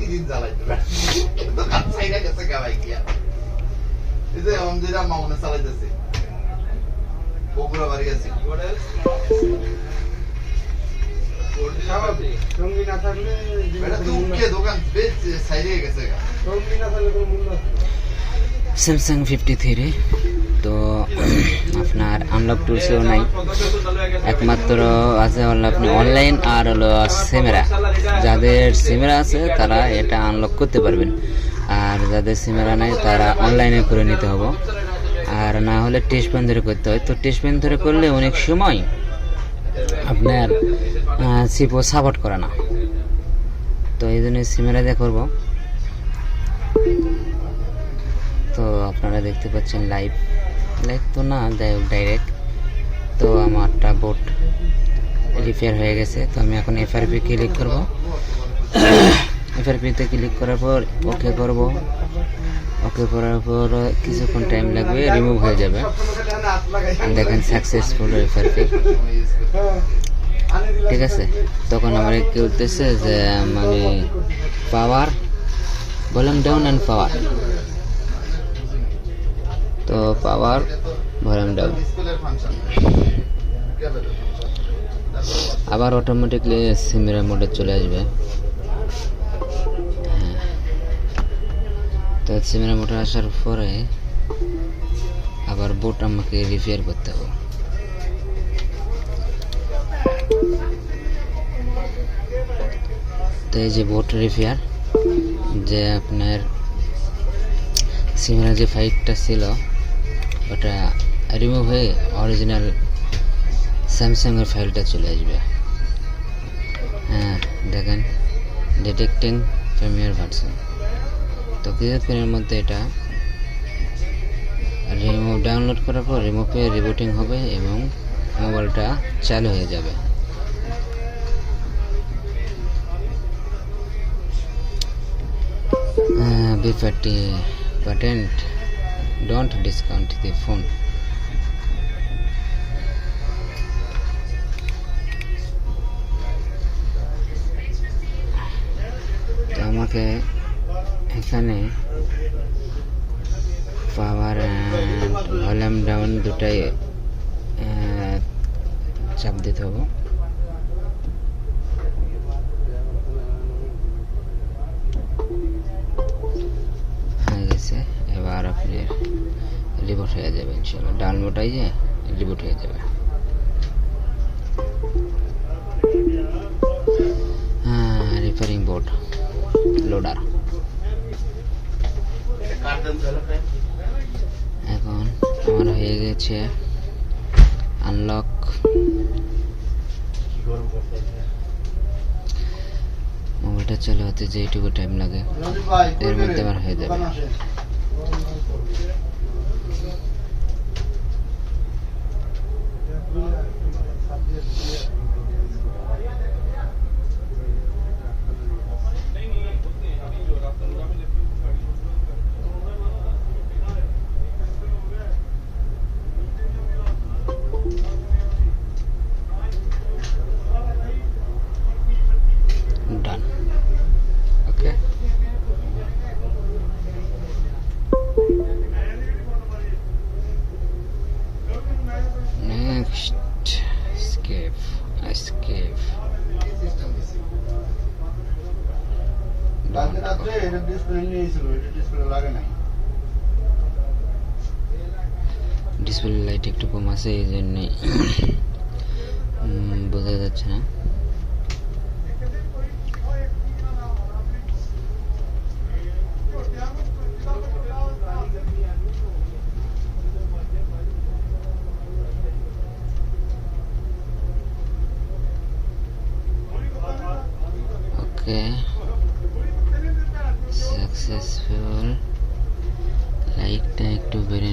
প্রতিদিন জ্বালাইতে দোকান সাইডে গেছে গাবাই গিয়া এই যে অমজিরা মামুনে চালাইতেছে বগুড়া বাড়ি আছে সঙ্গী না থাকলে এটা তো কে দোকান বেচ সাইডে গেছে সঙ্গী না থাকলে কোনো মূল্য আছে স্যামসাং 53 তো আপনার আনলক টুলসও নাই, একমাত্র আছে হলো আপনি অনলাইন আর হলো সিমেরা। যাদের সিমেরা আছে তারা এটা আনলক করতে পারবেন, আর যাদের সিমেরা নাই তারা অনলাইনে করে নিতে হবে, আর না হলে টেস্ট পেন ধরে করতে হয়। তো টেস্ট পেন ধরে করলে অনেক সময় আপনার চিপও সাপোর্ট করে না, তো এই জন্য সিমেরা দিয়ে করবো। তো আপনারা দেখতে পাচ্ছেন লাইভ তো না, যাই হোক ডাইরেক্ট। তো আমারটা বোর্ড রিপেয়ার হয়ে গেছে, তো আমি এখন এফআরপি ক্লিক করব। এফআরপিতে ক্লিক করার পর ওকে করব। ওকে করার পর কিছুক্ষণ টাইম লাগবে, রিমুভ হয়ে যাবে। দেখেন সাকসেসফুল এফআরপি, ঠিক আছে। তখন আমার কি বলতেছে যে মানে পাওয়ার ভলিউম ডাউন অ্যান্ড পাওয়ার, তো পাওয়ার ভলিউম ডাউন আবার অটোমেটিকলি সিমেরা মোডে চলে আসবে। হ্যাঁ, তো সিমেরা মোডে আসার পরে আবার বোট আমাকে রিপেয়ার করতে হবে। তো এই যে বোট রিপেয়ার, যে আপনার সিমেরা যে ফাইলটা ছিল ওটা রিমুভ হয়ে অরিজিনাল স্যামসাংয়ের ফাইলটা চলে আসবে। হ্যাঁ দেখেন, ডিটেক্টিং প্রিমিয়ার ভার্সন। তো কিবোর্ড পেনের মধ্যে এটা রিমুভ ডাউনলোড করার পর রিমুভে রিবুটিং হবে এবং মোবাইলটা চালু হয়ে যাবে। বিফারটি patent, don't discount the phone. তো আমাকে এখানে পাওয়ার অ্যান্ড ভলিউম ডাউন দুটাই চাপ দিতে হবে। এবার আপনি রিবুট হয়ে যাবে ইনশাআল্লাহ। ডান মোটাই যে রিবুট হয়ে যাবে। হ্যাঁ, রিপেয়ারিং বোর্ড লোডার। এখন আমার হয়ে গেছে আনলক। মোবাইলটা চালু হতে যে এইটুকু টাইম লাগে এর মধ্যে আমার হয়ে যাবে। Done. Okay. Next, escape. Display light একটু কম আছে, এই জন্যে বোঝা যাচ্ছে না। সাকসেসফুল। লাইটটা একটু বেড়ে